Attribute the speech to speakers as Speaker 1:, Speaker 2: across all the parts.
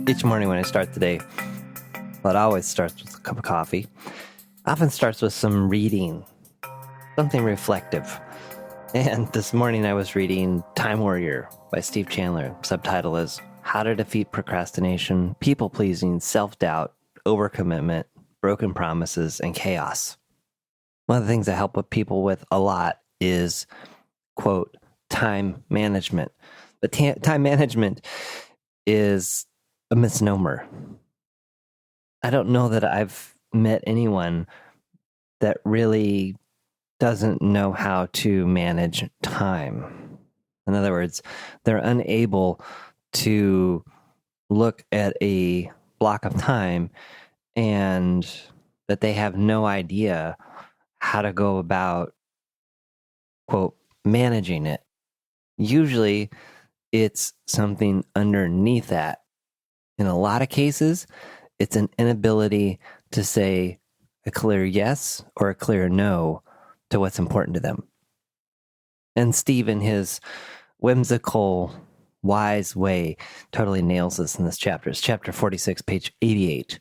Speaker 1: Each morning when I start the day, well, it always starts with a cup of coffee. Often starts with some reading, something reflective. And this morning I was reading Time Warrior by Steve Chandler. Subtitle is How to Defeat Procrastination, People-Pleasing, Self-Doubt, Overcommitment, Broken Promises, and Chaos. One of the things I help with people with a lot is, quote, time management. But time management is a misnomer. I don't know that I've met anyone that really doesn't know how to manage time. In other words, they're unable to look at a block of time and that they have no idea how to go about, quote, managing it. Usually it's something underneath that. In a lot of cases, it's an inability to say a clear yes or a clear no to what's important to them. And Steve, in his whimsical, wise way, totally nails this in this chapter. It's chapter 46, page 88.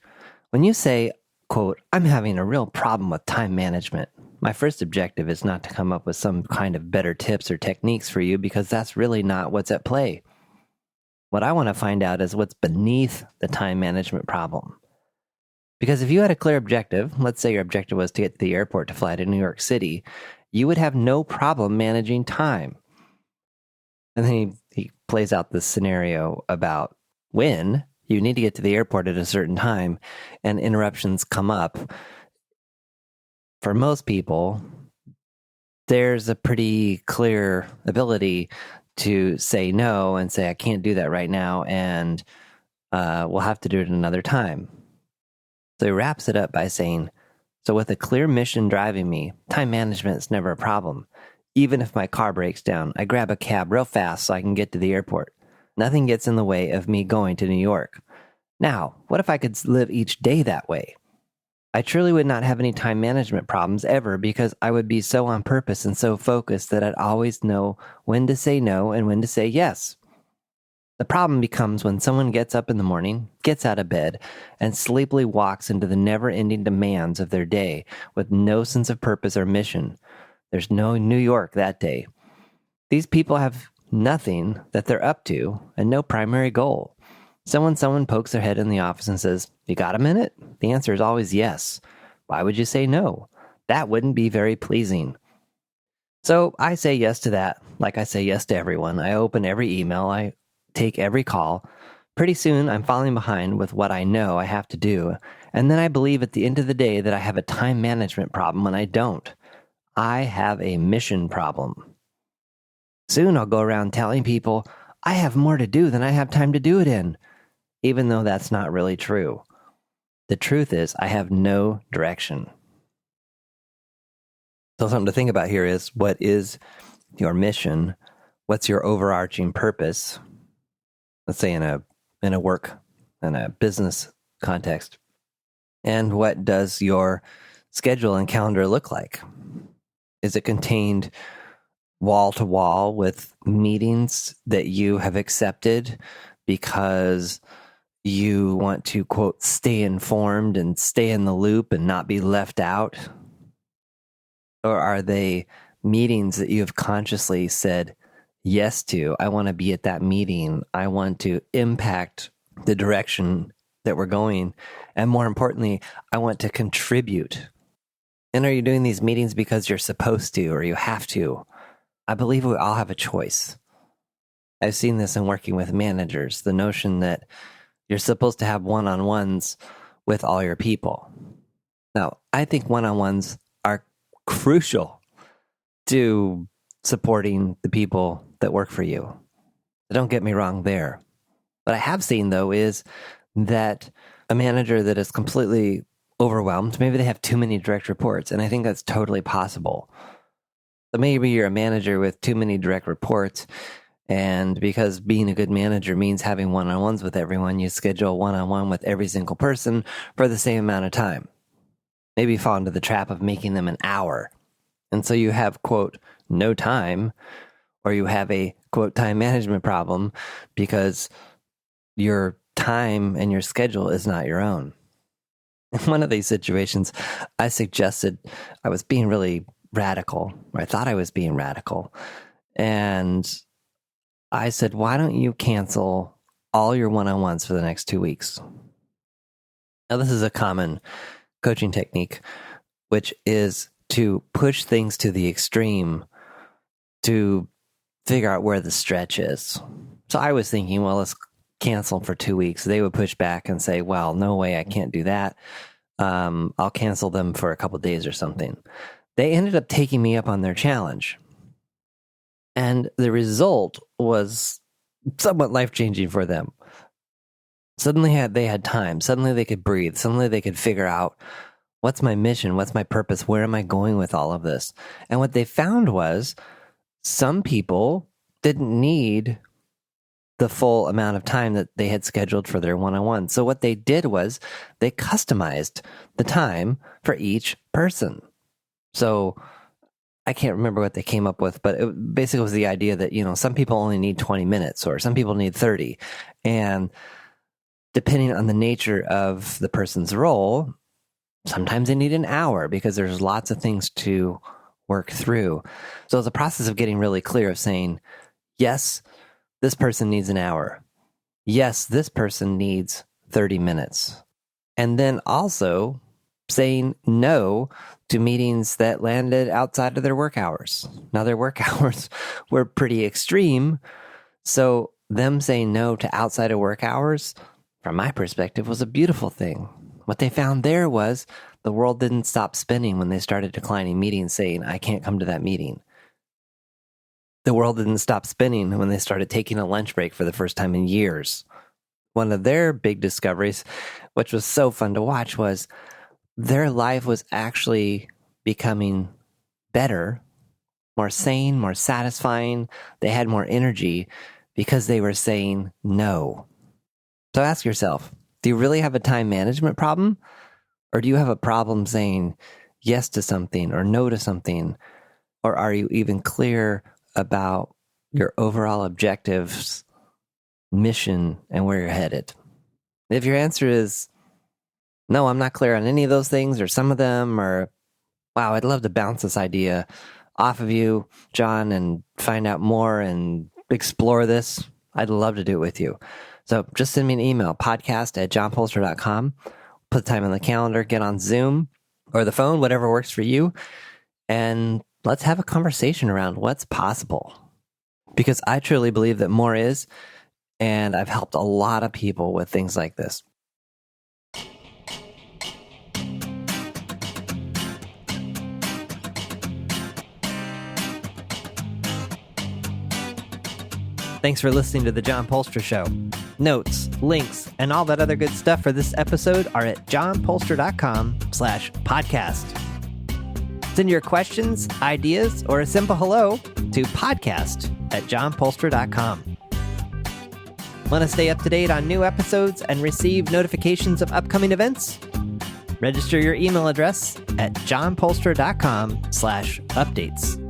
Speaker 1: When you say, quote, I'm having a real problem with time management, my first objective is not to come up with some kind of better tips or techniques for you, because that's really not what's at play. What I want to find out is what's beneath the time management problem. Because if you had a clear objective, let's say your objective was to get to the airport to fly to New York City, you would have no problem managing time. And then he plays out this scenario about when you need to get to the airport at a certain time and interruptions come up. For most people, there's a pretty clear ability to say no and say, I can't do that right now, and we'll have to do it another time. So he wraps it up by saying, so with a clear mission driving me, time management is never a problem. Even if my car breaks down, I grab a cab real fast so I can get to the airport. Nothing gets in the way of me going to New York. Now, what if I could live each day that way? I truly would not have any time management problems ever, because I would be so on purpose and so focused that I'd always know when to say no and when to say yes. The problem becomes when someone gets up in the morning, gets out of bed, and sleepily walks into the never-ending demands of their day with no sense of purpose or mission. There's no New York that day. These people have nothing that they're up to and no primary goal. So when someone pokes their head in the office and says, you got a minute? The answer is always yes. Why would you say no? That wouldn't be very pleasing. So I say yes to that, like I say yes to everyone. I open every email. I take every call. Pretty soon I'm falling behind with what I know I have to do. And then I believe at the end of the day that I have a time management problem when I don't. I have a mission problem. Soon I'll go around telling people I have more to do than I have time to do it in, even though that's not really true. The truth is I have no direction. So something to think about here is, what is your mission? What's your overarching purpose? Let's say in a work, in a business context. And what does your schedule and calendar look like? Is it contained wall to wall with meetings that you have accepted because you want to, quote, stay informed and stay in the loop and not be left out? Or are they meetings that you have consciously said yes to? I want to be at that meeting. I want to impact the direction that we're going. And more importantly, I want to contribute. And are you doing these meetings because you're supposed to or you have to? I believe we all have a choice. I've seen this in working with managers, the notion that you're supposed to have one-on-ones with all your people. Now, I think one-on-ones are crucial to supporting the people that work for you. Don't get me wrong there. What I have seen, though, is that a manager that is completely overwhelmed, maybe they have too many direct reports, and I think that's totally possible. So maybe you're a manager with too many direct reports, and because being a good manager means having one-on-ones with everyone, you schedule a one-on-one with every single person for the same amount of time. Maybe you fall into the trap of making them an hour. And so you have, quote, no time, or you have a, quote, time management problem because you're time and your schedule is not your own. In one of these situations, I suggested I was being really radical, or I thought I was being radical. And I said, why don't you cancel all your one-on-ones for the next 2 weeks? Now, this is a common coaching technique, which is to push things to the extreme to figure out where the stretch is. So I was thinking, well, let's cancel for 2 weeks. They would push back and say, well, no way, I can't do that. I'll cancel them for a couple of days or something. They ended up taking me up on their challenge. And the result was somewhat life-changing for them. Suddenly they had time. Suddenly they could breathe. Suddenly they could figure out, what's my mission? What's my purpose? Where am I going with all of this? And what they found was some people didn't need the full amount of time that they had scheduled for their one-on-one. So what they did was they customized the time for each person. So I can't remember what they came up with, but it basically was the idea that, some people only need 20 minutes or some people need 30. And depending on the nature of the person's role, sometimes they need an hour because there's lots of things to work through. So it's a process of getting really clear of saying, yes, this person needs an hour. Yes, this person needs 30 minutes. And then also saying no to meetings that landed outside of their work hours. Now, their work hours were pretty extreme. So them saying no to outside of work hours, from my perspective, was a beautiful thing. What they found there was the world didn't stop spinning when they started declining meetings, saying, I can't come to that meeting. The world didn't stop spinning when they started taking a lunch break for the first time in years. One of their big discoveries, which was so fun to watch, was their life was actually becoming better, more sane, more satisfying. They had more energy because they were saying no. So ask yourself, do you really have a time management problem? Or do you have a problem saying yes to something or no to something? Or are you even clear about your overall objectives, mission, and where you're headed? If your answer is, no, I'm not clear on any of those things or some of them, or, wow, I'd love to bounce this idea off of you, John, and find out more and explore this, I'd love to do it with you. So just send me an email, podcast@johnpolster.com. Put time on the calendar, get on Zoom or the phone, whatever works for you. And let's have a conversation around what's possible. Because I truly believe that more is, and I've helped a lot of people with things like this. Thanks for listening to The John Polster Show. Notes, links, and all that other good stuff for this episode are at johnpolster.com/podcast. Send your questions, ideas, or a simple hello to podcast@johnpolster.com. Want to stay up to date on new episodes and receive notifications of upcoming events? Register your email address at johnpolster.com/updates.